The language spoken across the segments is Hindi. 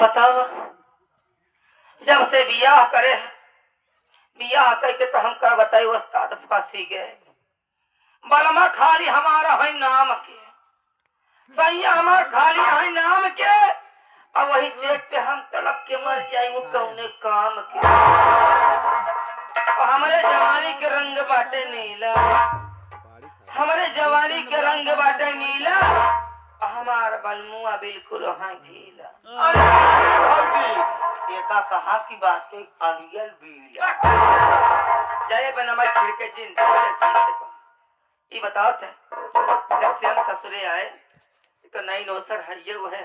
बताओ जब से बियाह करे बियाह करके तो हम का बताई उस्ताद फंसी गए। बलमा खाली हमारा है नाम के, सैया हमार खाली है नाम के, अब वही सेठ पे हम तड़प के मर जाए वो कौने काम के। और हमारे जवानी के रंग बाटे नीला, हमारे जवानी के रंग बाटे नीला, हमार बलमुआ बिल्कुल हाँ गीला। एका कहा की बात है अरियल बीला जय बनमा छिड़के जिन ये बताओ थे जब से हम ससुरे आए तो नई नौसर है ये वो है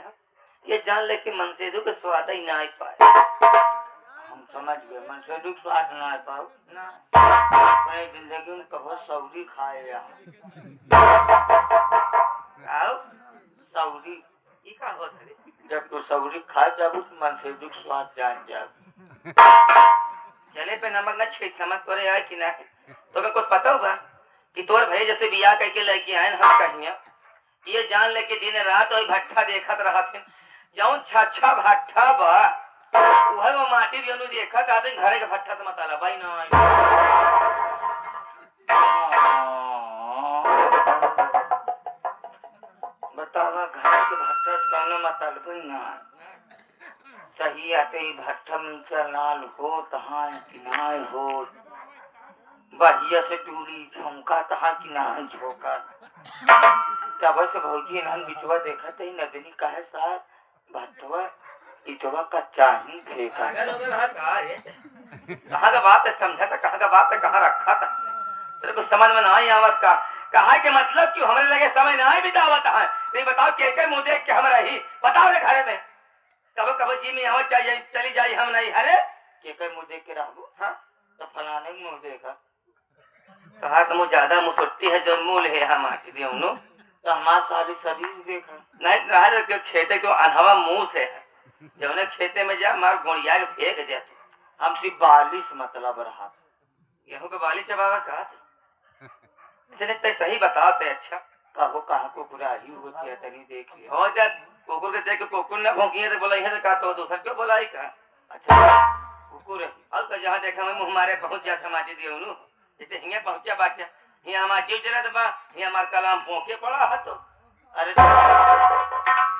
ये जान ले कि मनसेदू के स्वाद ही ना पाए। हम समझ गए मनसेदू के स्वाद ना पाओ ना अपने जिंदगी में कहो सौरी खाए आओ सौरी ये का होत है जब तो सौरी खा जाबू तो मनसेदू के स्वाद जान जाओ। चले पे नमक न छिड़ समझ तोरे आए कि ना तो मैं कुछ पता होगा कि तोर भाई जैसे बियाह करके लेके आए हम कहिया ये जान ले कि दिन रात वही भट्ठा देखत रहा थे जौन छाछा भट्ठा बा वह वो माटी भी उन्हें देखत आते घरे के भट्ठा से मतला भाई ना बतावा घर के भट्ठा कहने मतलब ना सही आते ही भट्ठा में लाल हो तहाँ किनाए हो बढ़िया से टूरी झमका तहाँ किनाए झोंका तब से भौजी नन बिचवा देखा थे नदनी कहे साहब भट्टवा इटवा कच्चा ही फेंका कहाँ का बात है समझा था कहाँ का बात है कहाँ रखा था तेरे को समझ में ना आई आवत का कहा के मतलब क्यों हमारे लगे समय ना ही बितावत है नहीं बताओ केकर मुंह देख के हम रही बताओ रे घर में कबो कबो जी में आवत चाहिए चली जाई हम नहीं हरे केकर मुंह देख के रहबो हाँ तो फलाने मुंह देखा कहा तो मुझे ज्यादा मुसुट्टी है जो मूल है हम आके दियो नो तो हमारा सारी शरीर देखा नहीं रहा के खेते को अनहवा मुंह से है जब ने खेते में जा मार गुड़िया के फेंक दे हम सिर्फ 42 मतलब रहा गेहूं के बाली चबावा कहा चले ते सही बताओ ते अच्छा कहो कहा को बुराई होती है तनी देख लियो हो जा कुकुर के देख कुकुर न भौंकी तो बोला है का तो दूसरा क्यों बोलाई का अच्छा कुकुर अब तो जहां देखा मैं मुंह मारे पहुंच जा समाज दियो नु जैसे हिया पहुंचा बात हिया हमार जीव जरा तो बा हिया हमार कलाम भौंके पड़ा है तो अरे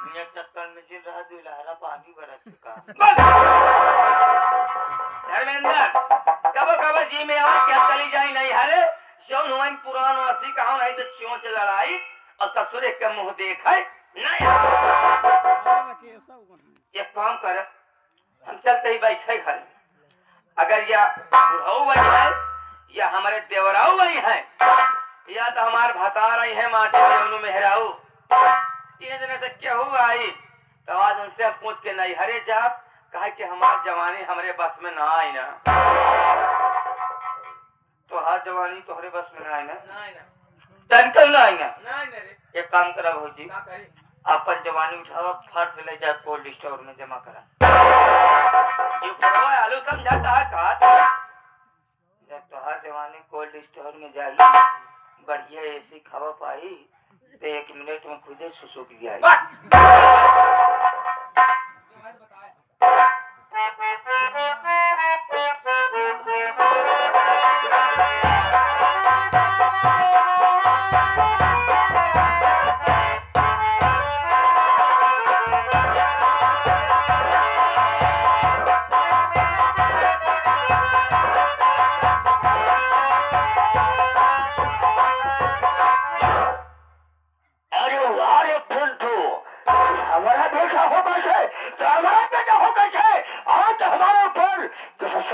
मियां चक्कर में जिन रहा दुल्हरा पानी बरस चुका धर्मेंद्र कबो कबो जी में आओ क्या चली जाई नहीं हरे शो नुआइन पुरान वासी कहां नहीं तो छियों से लड़ाई और ससुर के मुंह देखे नहीं ये काम कर हम चलते ही बैठे घर अगर या बुढ़ऊ वही है या हमारे देवराऊ वही है या तो हमारे भता रही है माटी देवनु मेहराऊ तीन जने से क्या हुआ आई तो आज उनसे पूछ के नहीं हरे जाप कहा कि हमारी जवानी हमारे बस में ना आई ना तो हर जवानी तुम्हारे बस में ना आई ना टंकल ना आई ना एक काम करा भौजी अपन जवानी उठाओ फर्श ले जाए कोल्ड स्टोर में जमा करा ये फरवा आलू समझाता है कहा जब तो हर जवानी कोल्ड स्टोर में जाइए बढ़िया ऐसी खवा पाई तो 1 मिनट में खुदे सुसुक जाए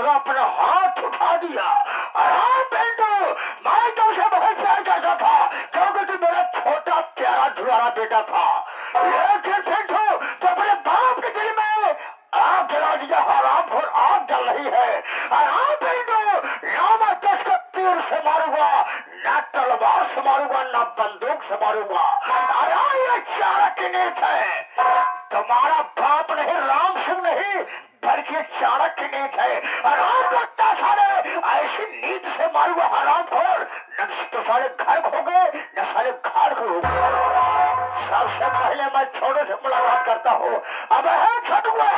अपना हाथ उठा दिया और बेटो मैं तुमसे बहुत प्यार करता था क्योंकि तू मेरा छोटा प्यारा दुलारा बेटा था लेकिन बेटो तो अपने बाप के दिल में आग जला दिया हराम और आग जल रही है और बेटो ना मैं तुझको तीर से मारूंगा ना तलवार से मारूंगा ना बंदूक से मारूंगा और ये चाणक्य की नीति है तुम्हारा बाप नहीं राम सिंह नहीं बल्कि चाणक्य की नीति है और लगता सारे ऐसी नींद से मारूंगा हराम खोर न तो सारे घर हो गए न सारे घर हो गए सबसे पहले मैं छोटे से मुलाकात करता हूँ। अब है छठुआ।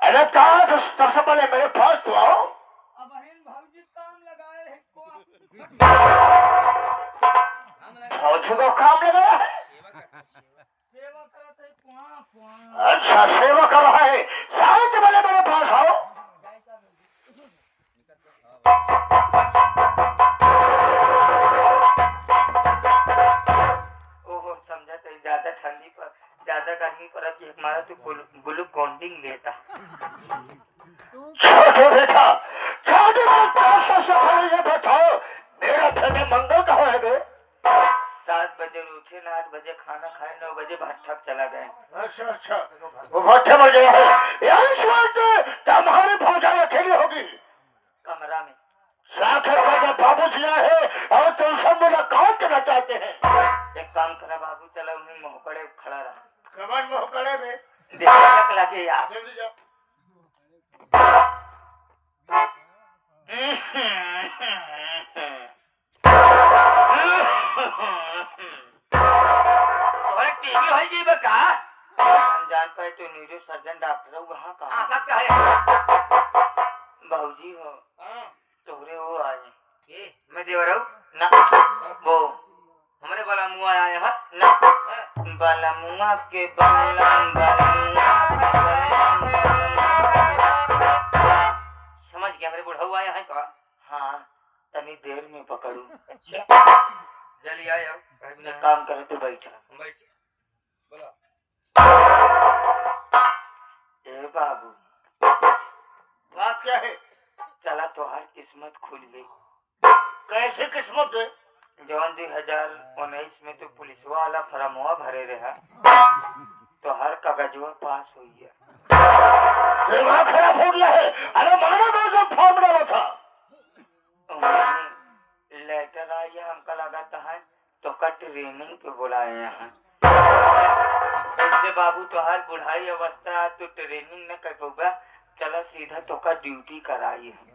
अरे कहा तो सबसे पहले मेरे पास तो आओ। अब बहन भाऊजी काम लगाए हैं फौजी को काम लगाया है। सेवा करत है कुआं। अच्छा सेवा कर रहा है। सबसे पहले मेरे पास आओ। ओहो समझा तो ज्यादा ठंडी पर ज्यादा गर्मी पर कि हमारा तो ग्लूकोंडिंग लेता। छोटे बेटा छोटे बेटा सबसे पहले ये बताओ मेरा घर में मंगल कहाँ है बे? 7 बजे उठे ना 8 बजे खाना खाए 9 बजे भट्ठा चला गए। अच्छा वो भट्टे मर गया है। यही बात तुम्हारी फौजाई अकेली होगी कमरा में। साथ बाबू जी है और तुम सब मुलाकात करना चाहते हैं। एक काम करा बाबू चला उन्हें मोहकड़े खड़ा रहा। कमर मोहकड़े में देखने लगे यार। जल्दी जाओ। तुम्हारे टीवी हो जी बका हम जान पाए तो न्यूरो सर्जन डॉक्टर वहाँ आ कहा सकता है। भाजी हो तोहरे वो आए ये मैं देवर हूँ ना वो हमारे वाला मुआ आया है ना बालमुआ के बलम समझ गया मेरे बुढ़ऊ आया है का। हाँ तनी देर में पकड़ू। अच्छा जल्दी आया एक काम करे तो बैठा। बोलो ए बाबू बात क्या है? चला तोहार किस्मत खुल गई। कैसे किस्मत है? जौन 2019 में तो पुलिस वाला फरमुआ भरे रहा तो हर कागजवा पास हुई है। दिमाग खराब हो गया है। अरे मानो तो जो फॉर्म डाला था लेटर आई है हमका लगाता है तो का ट्रेनिंग पे बुलाए हैं। इससे बाबू तो हर बुढ़ाई अवस्था तो ट्रेनिंग न कर पाऊंगा चला सीधा तो का ड्यूटी कराई है।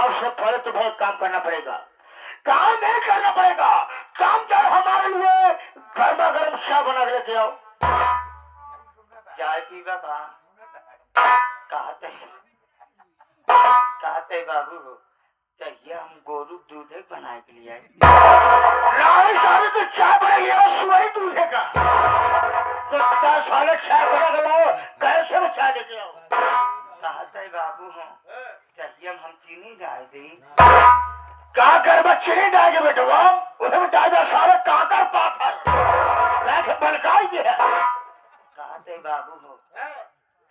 सबसे पहले तुम्हें काम करना पड़ेगा। काम नहीं करना पड़ेगा। काम कर हमारे लिए गर्मा गर्म चाय बना के लेके आओ। चाय पीवा कहते बाबू हो चाहिए हम गोरू दूध बनाए के लिए सारे तो चाय बनेगी और सुबह दूल्हे का कुत्ता साले चाय बना के लाओ। कैसे में चाय लेके आओ? कहते बाबू हो चाहिए हम चीनी डाल दी। कहा कर बच्चे नहीं डालेंगे बेटवा उन्हें डाल सारे काकर पाथर बनकाई दिया। कहते बाबू हो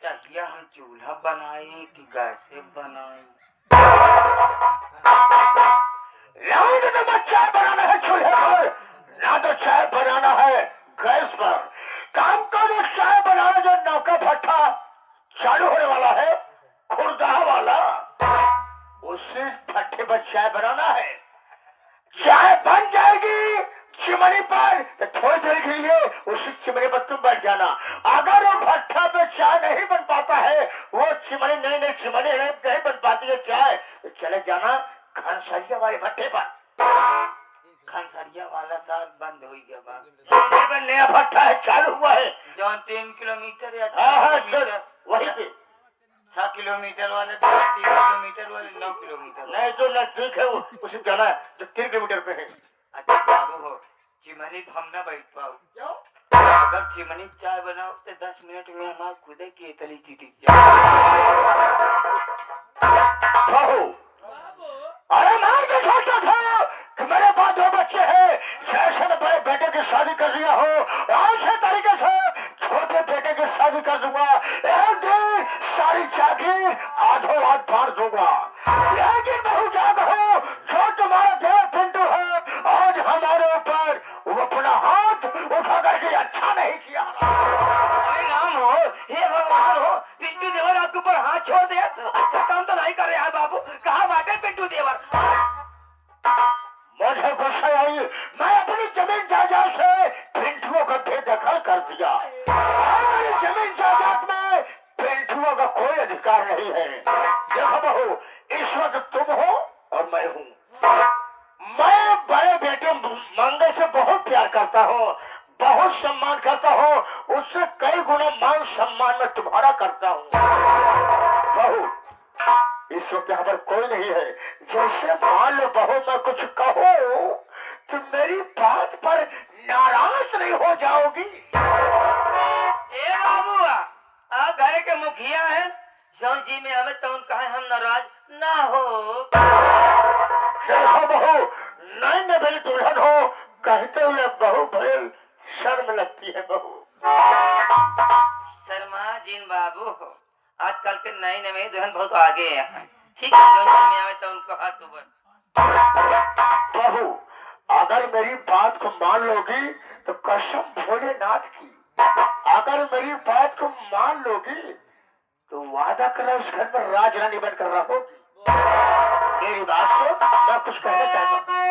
चाहिए हम चूल्हा बनाए कि गैसे बनाए। तो चाय बनाना है चूल्हे पर ना तो चाय बनाना है गैस पर। काम का जो चाय बनाना जो नौका भट्ठा चालू होने वाला है खुरदहा वाला उसी भट्टे पर चाय बनाना है। चाय बन जाएगी चिमनी पर तो थोड़ी देर के लिए उसी चिमनी पर तुम बैठ जाना। अगर वो भट्टा पे चाय नहीं बन पाता है वो चिमनी नई चिमनी नहीं बन पाती है चाय तो चले जाना खनसरिया वाले भट्टे पर। खनसरिया वाला साल बंद हो गया नया भट्टा है चालू हुआ है जौन 3 किलोमीटर या वही पे 6 किलोमीटर वाले 3 किलोमीटर वाले 9 किलोमीटर नहीं जो नजदीक है उसी जाना है जो 3 किलोमीटर पे है। अच्छा बाबू हो चिमनी हम न बैठ पाओ अगर चिमनी चाय बनाओ तो 10 मिनट में हमारे खुदे की तली चिटिक जाओ। अरे मैं तो सोचता था कि मेरे पास 2 बच्चे हैं जैसे मैं बड़े बेटे की शादी कर दिया हो ऐसे तरीके से छोटे बेटे की शादी कर दूंगा। एक दिन सारी जागीर आधो रात बांट दूंगा। लेकिन बहुत याद हो जो तुम्हारा देव पिंटू है आज हमारे नहीं कर रहे हैं बाबू। कहाँ बाटे पिंटू देवर? मुझे गुस्सा आई, मैं अपनी जमीन जायदाद से पिंटुओं का बेदखल कर दिया। मेरी जमीन जायदाद में पिंटुओं का कोई अधिकार नहीं है। देखो बहू, इस वक्त तुम हो और मैं हूँ। मैं बड़े बेटे मंगल से बहुत प्यार करता हूँ, बहुत सम्मान करता हूँ, उससे कई गुना मान सम्मान में तुम्हारा करता हूँ। बहू, इस वक्त यहाँ पर कोई नहीं है। जैसे मान लो बहू मैं कुछ कहूँ तो मेरी बात पर नाराज नहीं हो जाओगी? ए बाबू, आप घर के मुखिया है, जौन जी में हमें तो उनका है, हम नाराज ना हो। देखो बहू, नहीं मैं मेरी दुल्हन हो कहते हुए बहू बड़े शर्म लगती है। बहू शर्मा जिन बाबू हो, आजकल के नए नए दुल्हन बहुत आगे हैं। ठीक है, जौन जी में हमें तो उनको हाथ ऊपर। बहू, अगर मेरी बात को मान लोगी तो कसम भोलेनाथ की, अगर मेरी बात को मान लोगी तो वादा करो इस घर में राज रानी बनकर रहोगी। मेरी बात को मैं कुछ कहना चाहता हूँ।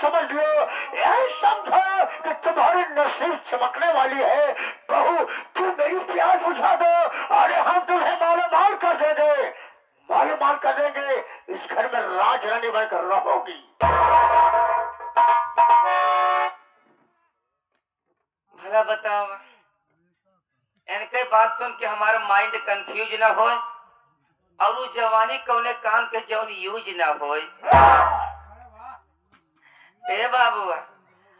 समझ लो, यही समझो कि तुम्हारी नसीब चमकने वाली है। बहू, तू मेरी प्यास बुझा दो, अरे हम तुम्हें मालो माल कर देंगे, मालो माल कर देंगे। इस घर में राज रानी बनकर रहोगी। भला बताओ, इनके बात सुन के हमारा माइंड कंफ्यूज ना हो और वो जवानी कौने काम के जौन यूज ना हो। ए बाबू,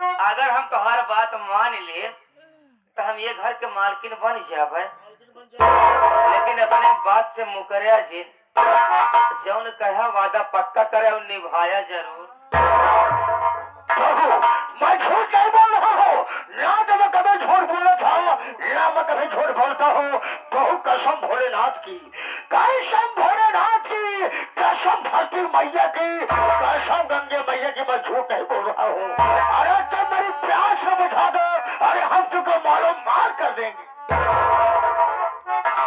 अगर हम तुम्हारा बात मान ले तो हम ये घर के मालकिन बन जावे, लेकिन अपने बात से मुकरिया जी, जौन कहा वादा पक्का करे और निभाया जरूर। मैं झूठ नहीं बोल रहा हूँ, ना तो मैं कभी झूठ बोला था, ना मैं कभी झूठ बोलता हूँ। बहु कसम भोलेनाथ की, कसम भोलेनाथ की, कसम धरती मैया की, कसम गंगे मैया की, मैं झूठ नहीं बोल रहा हूँ। अरे तुम मेरी प्यास को बुझा दो, अरे हम तुमको मालूम मार कर देंगे।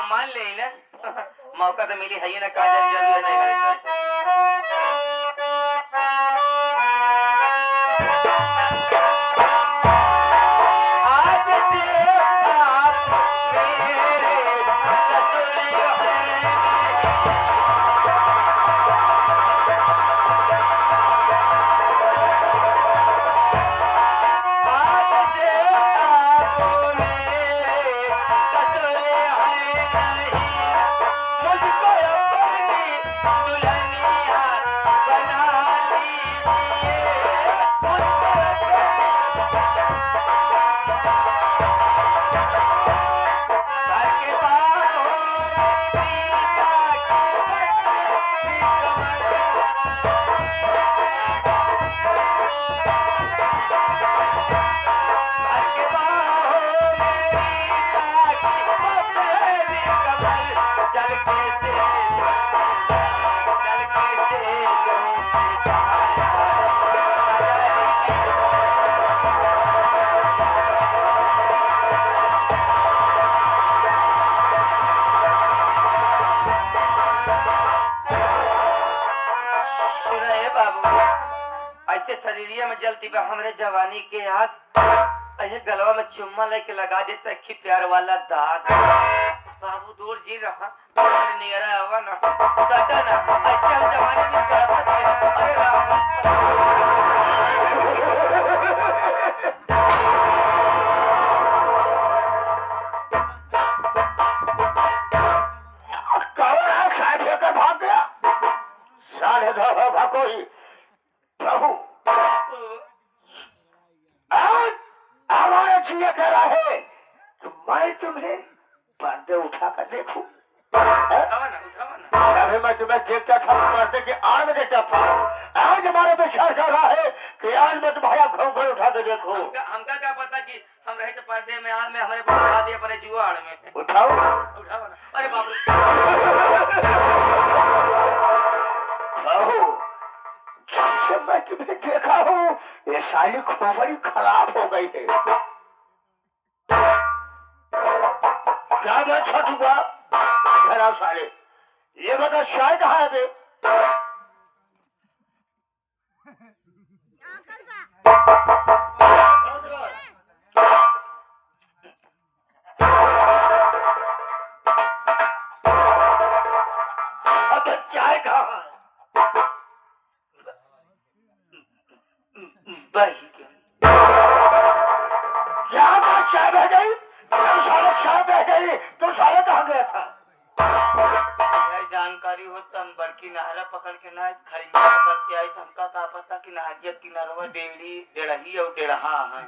मान ले ना, मौका तो मिली है ना, कहा जरूर नहीं है। बा हमरे जवानी के याद अये गलवा में चुम्मा लेके लगा देता कि प्यार वाला दाग बाबू दूर जी रहा अरे नियरा आवा ना सटा ना ऐसे हम जवानी में करत थे अरे राम कौन है साहब लेकर भाग गया? साढ़े दो हो भागोई प्रभु आज हमारे जिये कह रहा है कि मैं तुम्हें पर्दे उठा कर देखूं। उठावा ना अभी मैं तुम्हें देखता था पर्दे के आड़ में देखता था। आज हमारा विचार कर रहा है कि आज मैं तुम्हारा घूंघट उठा के देखूं। हमका क्या पता कि हम रहे तो पर्दे में आड़ में हमारे उठा दिया पड़े जुआ आड़ में उठाओ उठावा ना अरे बाबू प्रभु जब से मैं तुम्हें देखा हूँ ये साली खोपड़ी खराब हो गई है। क्या मैं छूंगा खराब साले ये बता शाय कहाँ है बे? अब चाय कहाँ है? बही के क्या बात चाय बह गई? तुम साले चाय बह गई तुम साले कहाँ गया था? यह जानकारी हो तो हम बड़की नहरा पकड़ के ना खरीदा पकड़ के आई हमका का पता कि नहरिया किनारवा डेढ़ी और डेढ़ा है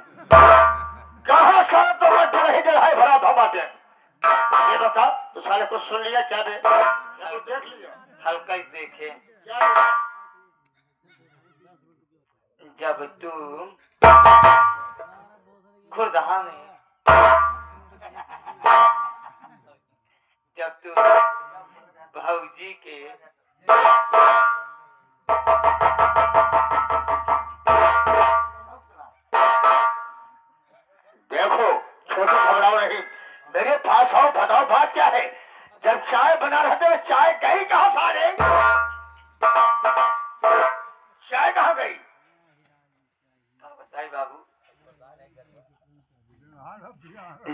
कहाँ साले तो मैं डर ही है भरा धमाते। ये बता तू साले कुछ सुन लिया क्या बे? देख लिया हल्का ही देखे जब तू खुरदहा में जब तू भौजी के देखो छोटू घबराओ नहीं मेरे पास आओ बताओ बात क्या है? जब चाय बना रहे थे चाय गई कहाँ सारे? चाय कहाँ गई? बताइए बाबू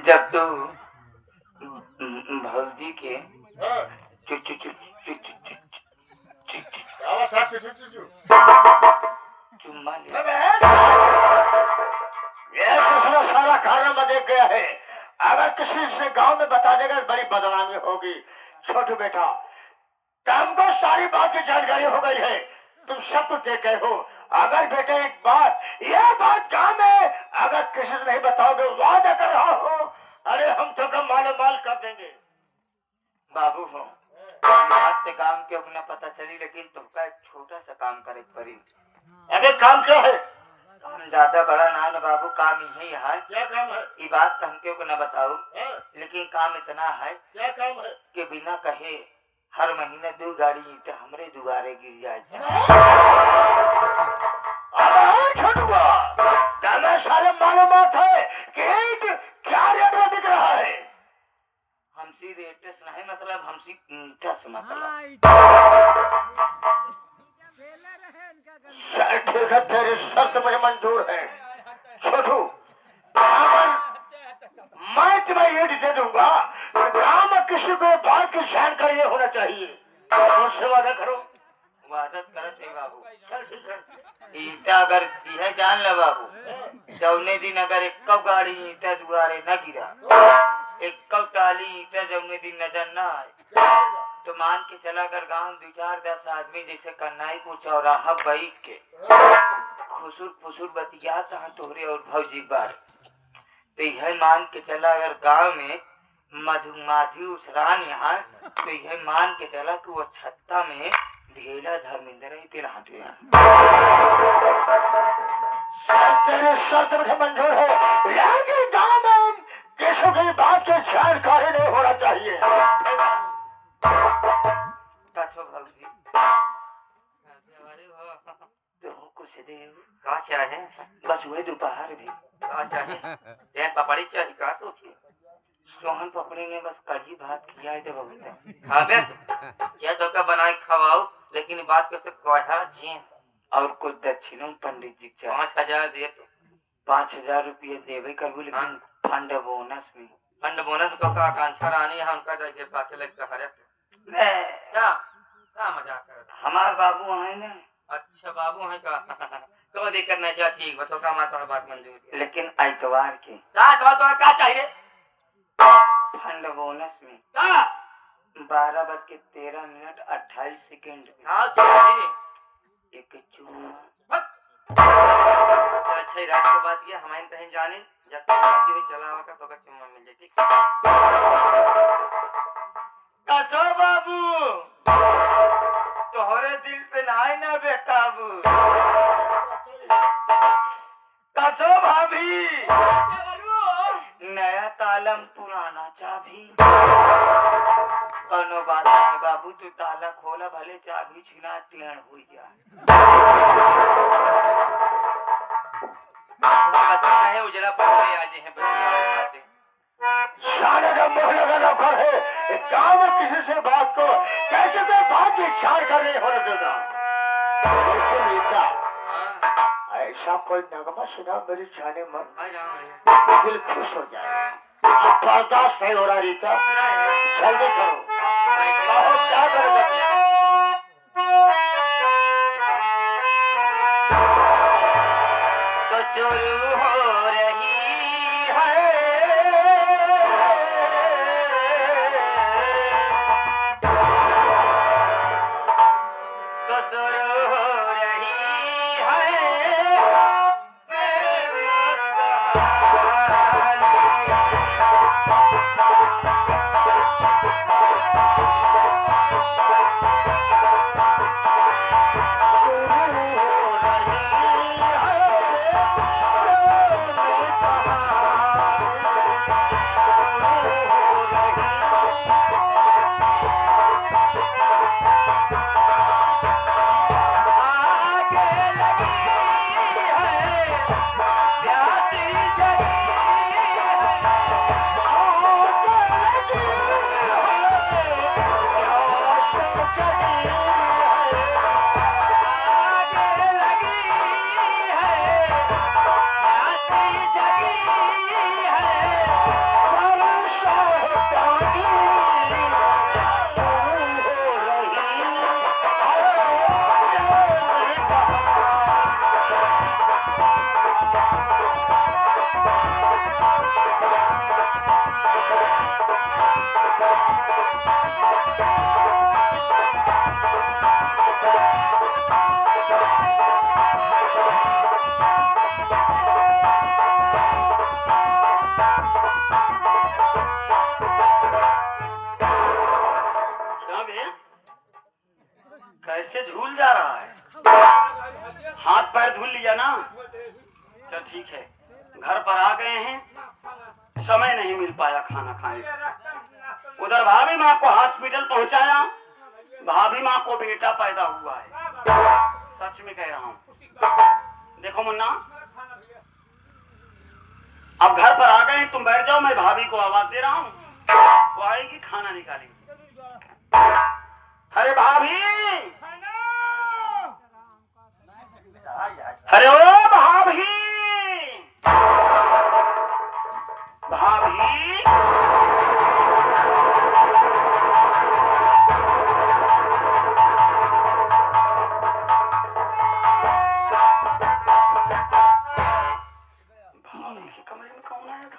जब तू भौजी के चुप चुप चुप चुप चुप चुप चुप चुम्मा ले ये दूसरा सारा कारण में देख गया है। अगर किसी से गांव में बता देगा तो बड़ी बदनामी होगी। छोटू बेटा तुमको सारी बात की जानकारी हो गई है तुम सब कुछ देख गए हो। अगर बेटे एक बात यह बात गांव में अगर किसी से नहीं बताओगे वादा कर रहा हो अरे हम तो कम माल कर देंगे। बाबू हो बात से काम के अपना पता चली लेकिन तुमका एक छोटा सा काम करे पड़ी। अरे काम क्या है? काम ज्यादा बड़ा ना न बाबू काम यही है। क्या काम है? ये बात तो हमके को न बताओ है? लेकिन काम इतना है क्या काम है? कि बिना कहे हर महीने 2 गाड़ी ईंटें हमरे दुआरे गिर जाए। छोटुआ तुम्हें सारे मालूमात है कि क्या रेट में बिक रहा है? हमसी रेट से नहीं मतलब हमसी ईंटा से मतलब ठीक है तेरी शर्त मुझे मंजूर है। छोटू मैं तुम्हें ईंट दे दूंगा गांव में किसी को बात की जानकारी होना चाहिए। मुझसे वादा करो। वादा करत है बाबू ईंटा अगर यह जान ले बाबू जौने दिन अगर एक गाड़ी ईंटा दुआरे न गिरा एक टाली ईंटा जौने दिन नजर न आए तो मान के चला अगर गांव 2-4-10 आदमी जैसे कन्नाई को चौराहा बैठ के खुसुर फुसुर बतियाता है तोहरे और भौजी बार तो यह मान के चला अगर गांव में मधुमाझी उसरान यहाँ तो यह मान के चला कि वो छत्ता में ढेला धर्मेंद्र ही तेरा हाथ तेरे शर्त मुझे मंजूर है लेकिन गांव में किसी की बात की जानकारी नहीं होना चाहिए। भौजी तो कुछ देव का चाहे बस वही दोपहर भी का चाहे पपड़ी चाहिए का सोचिए सोहन पपड़ी में बस कढ़ी भात खिया है बहुत हाँ बे ये तो का बनाए खवाओ लेकिन बात कैसे कहा जी और कुछ दक्षिणों पंडित जी चाहिए। 5,000 दे तो 5,000 रुपये देवे करबू, लेकिन फंड बोनस में। फंड बोनस तो का आकांक्षा रानी है उनका जाके साथे लगता हरे नहीं, क्या क्या मजाक कर रहा हमारे बाबू है ना। अच्छा बाबू है का तो दिक्कत नहीं क्या ठीक बताओ का माता बात मंजूर है लेकिन आइतवार के क्या तो क्या चाहिए फंड बोनस में क्या 12:13:28 हाँ चाहिए एक चूमा। अच्छा ही रात के बाद ये हमारे कहीं जाने जब तक राजी हुई चला हुआ का तो चुम्मा मिल जाए ठीक कसो बाबू तोहरे दिल पे नाई ना बेकाबू कसो भाभी नया तालम पुराना चाबी। कौनो बात नहीं बाबू, तू ताला खोला भले चाबी छिना टेढ़ हो जा। पता है उजला पकड़े आज हैं बच्चे साले का मुंह लगाना पर है गाँव में किसी से बात को कैसे मैं बात की इच्छा कर नहीं होने देगा। लेकिन रीता, ऐसा कोई नगमा सुना मेरी जाने मन दिल खुश हो जाए। अब बर्दाश्त नहीं हो रहा रीता, जल्दी करो कहो क्या करेगा। तो शुरू हो रही है तो शुरू हो रही है कैसे झूल जा रहा है, हाथ पैर धुल लिया ना। चल ठीक है, घर पर आ गए हैं, समय नहीं मिल पाया खाना खाने का। उधर भाभी माँ को हॉस्पिटल पहुंचाया, भाभी माँ को बेटा पैदा हुआ है। सच में कह रहा हूँ। देखो मुन्ना, अब घर पर आ गए, तुम बैठ जाओ, मैं भाभी को आवाज दे रहा हूँ, वो आएगी खाना निकालेगी। अरे भाभी, अरे ओ भाभी, भाभी, भाभी के कमरे में कौन आया था?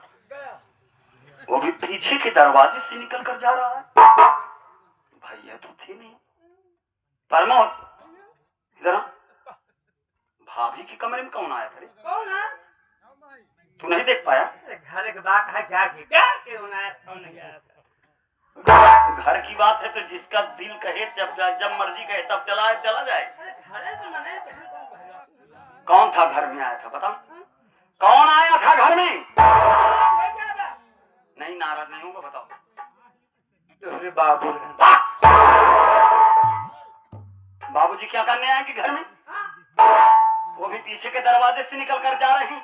वो भी पीछे के दरवाजे से निकल कर जा रहा है। भैया तो थे नहीं। परमोद, इधर आ। भाभी के कमरे में कौन आया था? कौन है तू नहीं देख पाया? घर के बात है क्या क्या क्यों ना कौन नहीं आया घर की बात है तो जिसका दिल कहे जब मर्जी कहे तब चला जाए। कौन था घर में आया था बता? कौन आया था घर में? नहीं नाराज नहीं होगा, बताओ। बाबू बाबूजी क्या करने आए कि घर में? वो भी पीछे के दरवाजे से निकल कर जा रहे हैं।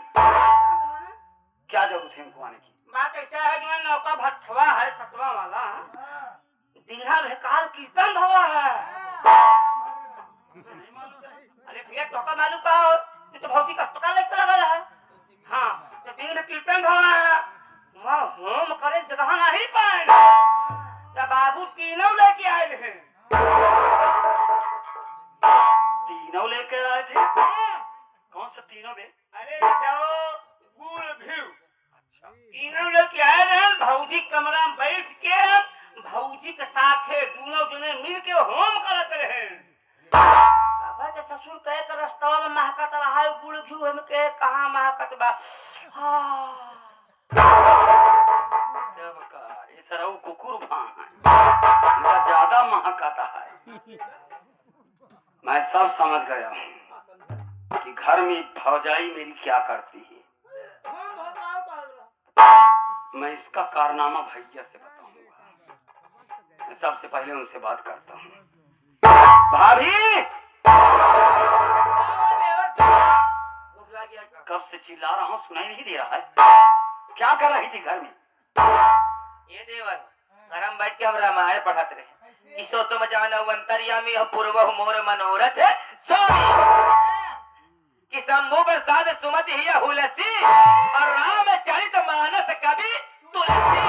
क्या जरूरत है इनको आने की? बात ऐसा है कि नौका भट्ठवा है सतवा वाला दिल्हा भेकार कीर्तन भवा है। अरे भैया तो मालूम का हो तो भौजी का पता नहीं चला गया है। हाँ तो दिन में कीर्तन भवा है वहाँ होम करे जगह नहीं पाए तो बाबू तीनों लेके आए हैं। तीनों लेके आए थे? कौन सा तीनों बे? अरे जाओ गुड़ घी तीनों लेके आए हैं। भौजी कमरा में बैठ के भौजी के साथ है दोनों जने मिल के होम करत रहे। बाबा के ससुर कहे के रास्ता में महकत रहा है गुड़ घी हम के कहां महकत बा। ये सरऊ कुकुर भान इनका ज्यादा महकाता है। मैं सब समझ गया कि घर में भौजाई मेरी क्या करती है। मैं इसका कारनामा भैया से बताऊंगा। मैं सबसे पहले उनसे बात करता हूँ। भाभी कब से चिल्ला रहा हूँ सुनाई नहीं दे रहा है? क्या कर रही थी घर में? ये देवर गरम बैठ के हम रामायण पढ़त रहे। इसो तुम जानो अंतर्यामी पूर्व मोर मनोरथ कि शंभु प्रसाद सुमति ही हुलसी और रामचरित मानस कवि तुलसी।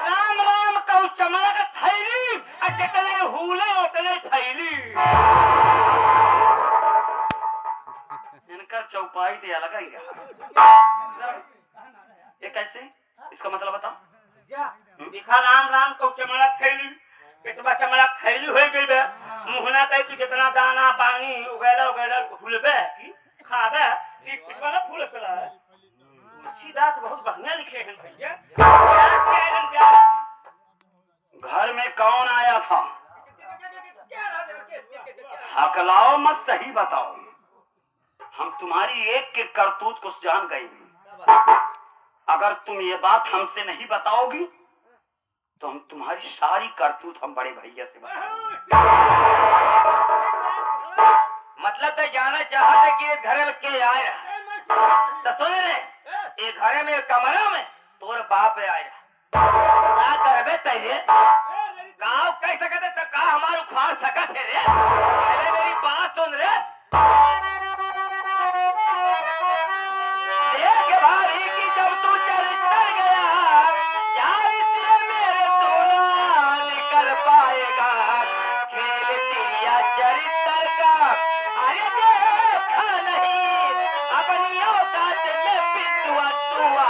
राम राम कहू चमक थैली जितने हुले उतने थैली। इनका चौपाई दिया लगा ये कैसे? इसका मतलब बताओ। दिखा राम राम कहू चमक थैली पेटवा चमक थैली हो गई बे मुहना कह कि जितना दाना पानी वगैरह वगैरह फूलबे की खाबे ई पेटवा ना फूल चला है। सीधा से बहुत बढ़िया लिखे हैं भैया। घर में कौन आया था? हकलाओ मत, सही बताओ। हम तुम्हारी एक के करतूत को जान गए। अगर तुम ये बात हमसे नहीं बताओगी तो हम तुम्हारी सारी करतूत हम बड़े भैया से बताएंगे। मतलब तो जाना चाहते कि घर में के आया तो सुन रे ये घर में कमरा में तोर बाप आया क्या करबे तेरे गाँव कह सकते तो का हमारे उखाड़ सकत है रे। पहले मेरी बात सुन रे। देख भारी की जब तू चल गया यार से मेरे तोला निकल पाएगा खेलती या चरित्र का। अरे देखा नहीं अपनी औकात में पिंटुआ तुआ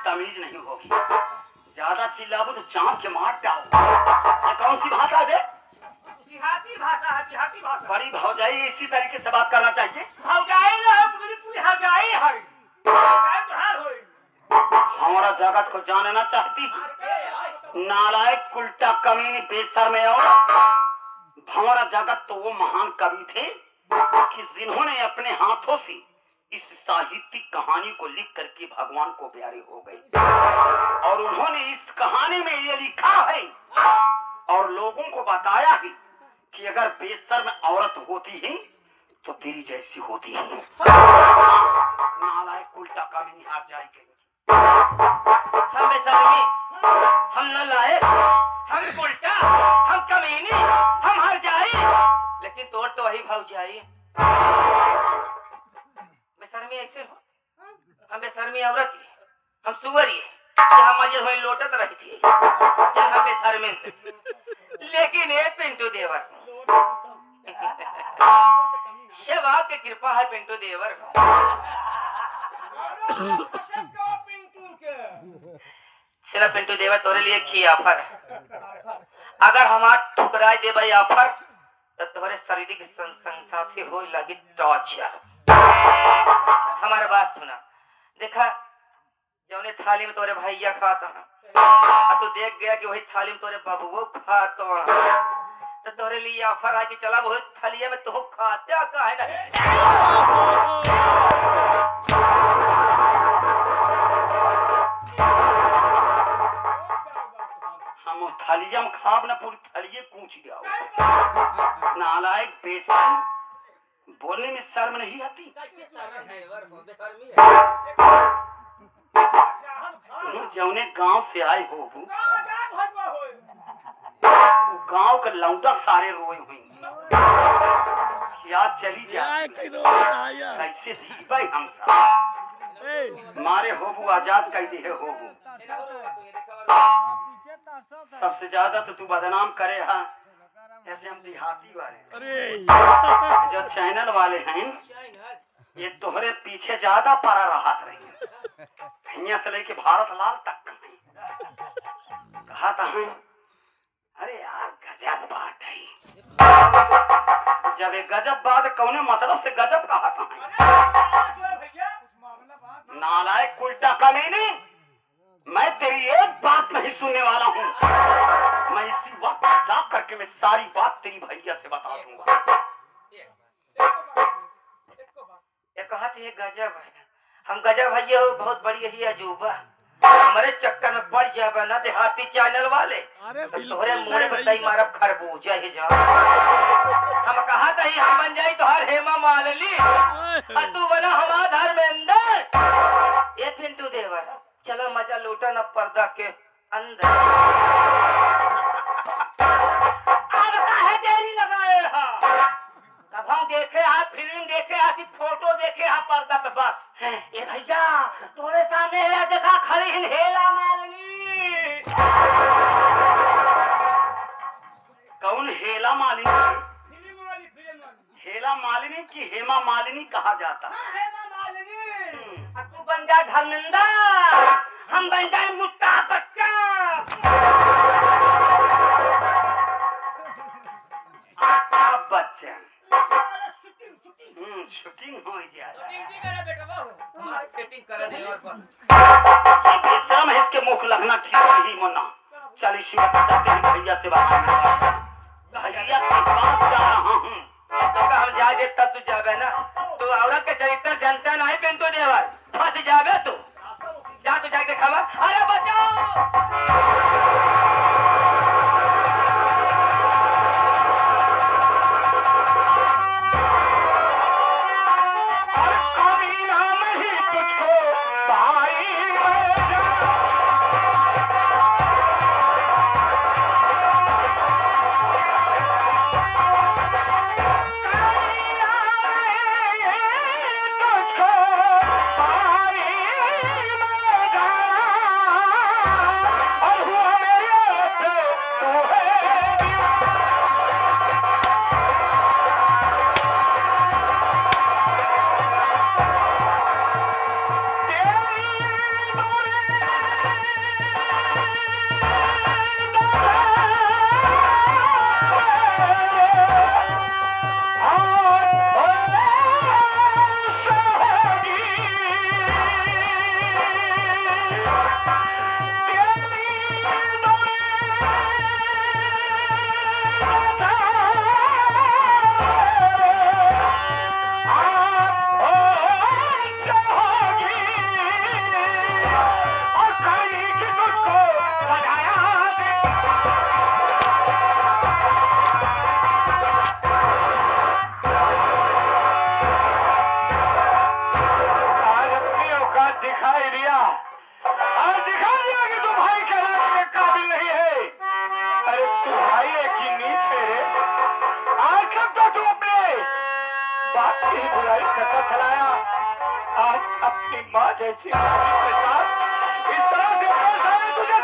तमीज नहीं होगी। ज्यादा चिल्लाओ तो चाँद के मार जाओ। ये कौन सी भाषा है? देहाती भाषा है, देहाती भाषा। बड़ी भौजाई इसी तरीके से बात करना चाहिए। भौजाई ना पूरी पूरी हजाई है। भौजाई तो हार होई। हमारा जगत को जानना चाहती नालायक उल्टा कमीनी बेसर में और भंवरा जगत तो वो महान कवि थे कि जिन्होंने अपने हाथों से इस साहित्यिक कहानी को लिख करके भगवान को प्यारे हो गए और उन्होंने इस कहानी में ये लिखा है और लोगों को बताया है कि अगर बेसर में औरत होती है तो तेरी जैसी होती है। नालायक उल्टा कमीनी हार जाएगी। हम बेशर्मी, हम न लायक, हम उल्टा, हम कमीनी, हम हार जाए, लेकिन तोड़ तो वही भाव जाए। बेशर्मी ऐसे हो, हम बेशर्मी औरत ही, हम सुअर ही, हम मजे हुए लोटत रहती है, चल हम बेशर्मी से। लेकिन ये पिंटू देवर शिवा की कृपा है पिंटू देवर। सिला पिंटू देवर तोरे लिए की ऑफर है। अगर हमार ठुकराई दे भाई ऑफर तो तोरे शारीरिक संसाथी हो लगी टॉर्चर। हमारा बात सुना, देखा जौने थाली में तोरे भैया खाता है तू देख गया कि वही थाली में तोरे बबुओ खाता तो तोरे लिए ऑफर है कि चला वही थालिया में तो खाते का है ना। हम थालिया में खाब ना पूरी थालिये पूछ गया। नालायक बेशर्म, बोलने में शर्म नहीं आती। जौने गांव से आए हो गांव के लौटा सारे रोए हुए क्या चली जाए कैसे जीवा हम सब मारे होबू आजाद कर दिए होबू। सबसे ज्यादा तो तू बदनाम करे है ऐसे हम देहाती वाले जो चैनल वाले हैं ये तोहरे पीछे ज्यादा पड़ा रहा रही से लेके भारत लाल तक कहा था अरे यार गजब बात है। जब एक गजब बात कौने मतलब से गजब कहा था। नालायक उल्टा कमीनी, मैं तेरी एक बात नहीं सुनने वाला हूँ। मैं इसी वक्त जा करके मैं सारी बात तेरी भैया से बता दूंगा। ये कहा थी गजब है, हम गजब भैया हो बहुत बड़ी यही अजूबा हमारे चक्कर में पड़ जाए ना देहाती चैनल वाले तोहरे मुंह पे सही मारब खरबूजा ही जा। हम कहा था हम बन जाई तो हर हेमा मालिनी और तू बना हमारा धर्मेंद्र। ये पिंटू देवर चलो मजा लूटा न पर्दा के अंदर। अब काहे देरी लगाए हा? अब हम देखे हाथ फिल्म देखे हाथ फोटो देखे हाथ पर्दा पे बस। ये भैया तोरे सामने है देखा खड़ी हेला मालिनी। कौन हेला मालिनी? हेला मालिनी की हेमा मालिनी कहा जाता है। तू बन जा धर्मेंद्र, हम बन जाए मुत्ता बच्चा। बच्चा शूटिंग हो जाए बेशरम है इसके मुख लगना ठीक नहीं मना। चल भैया से बात भैया के पास जा रहा हूँ तो हम जाए तब तू जाबे ना। तू औरत के चरित्र जनता नहीं पिंटू देवर फंस जाबे तू जा तू जाके खबर। अरे बचाओ कब तो तू अपने बाप की बुराई करता चलाया, आज अपनी माँ जैसी लड़की के साथ इस तरह से पेश आए तुझे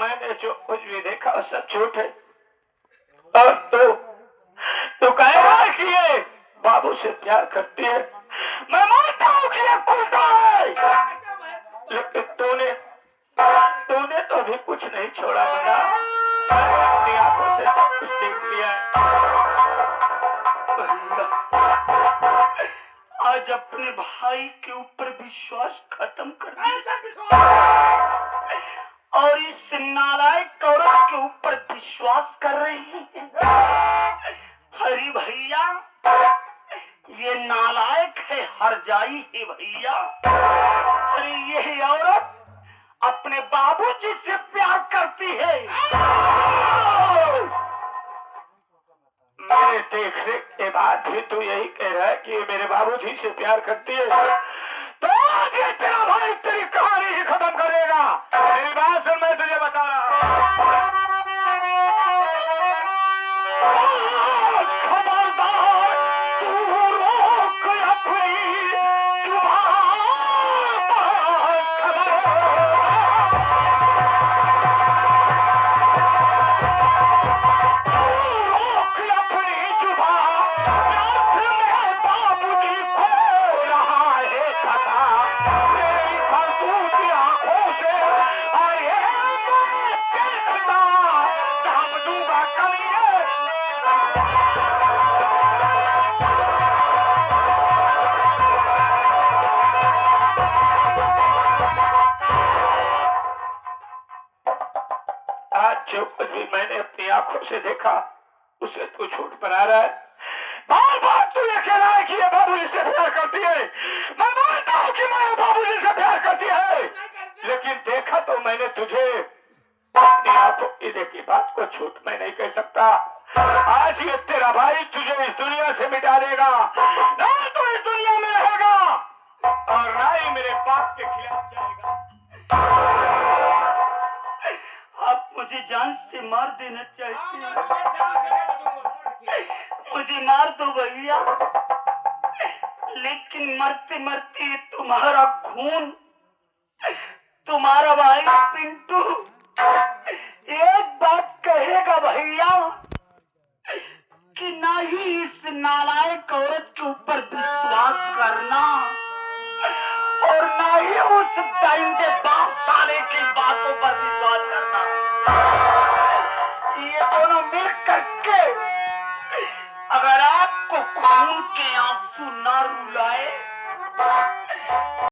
मैंने जो कुछ भी देखा वो सब झूठ है। और तू कहेगा कि ये बाबू से प्यार करती है, मैं मानता हूँ कि ये कुत्ता है, लेकिन तूने तो अभी कुछ नहीं छोड़ा मेरा। अपनी आंखों से सब कुछ देख लिया है। आज अपने भाई के ऊपर विश्वास खत्म कर दिया और इस नालायक औरत के ऊपर विश्वास कर रही है। हरी भैया, ये नालायक है, हरजाई है भैया। अरे ये औरत अपने बाबूजी से प्यार करती है। मेरे देखने के बाद भी तू यही कह रहा है कि ये मेरे बाबूजी से प्यार करती है, तो आज ये तेरा भाई तेरी कहानी ही खत्म करेगा। मेरी बात सुन, मैं तुझे बता रहा हूँ। खबरदार, तू रोक अपनी जुबान पर रोक अपनी जुबान। मेरे बाबूजी को रहा है पता, मेरी फालतू आंखों से आए देखता, दाम दूंगा कमीने। ये बाबूजी से प्यार करती है, मैं मानता हूँ कि मैं बाबूजी से प्यार करती है, लेकिन देखा तो मैंने तुझे अपनी आंखों की देखी बात को झूठ मैं नहीं कह सकता। आज ये तेरा भाई तुझे इस दुनिया से मिटा देगा, ना तो इस दुनिया में रहेगा और ना ही मेरे बाप के खिलाफ जाएगा। आप मुझे जान से मार देना चाहते हैं, मुझे मार दो भैया, लेकिन मरते मरते तुम्हारा खून, तुम्हारा भाई पिंटू एक बात कहेगा भैया कि ना ही इस नालायक औरत के ऊपर विश्वास करना और ना ही उस टाइम के बाप साले की बातों पर विश्वास करना। ये दोनों मिल करके अगर आपको खून के आंसू ना रुलाए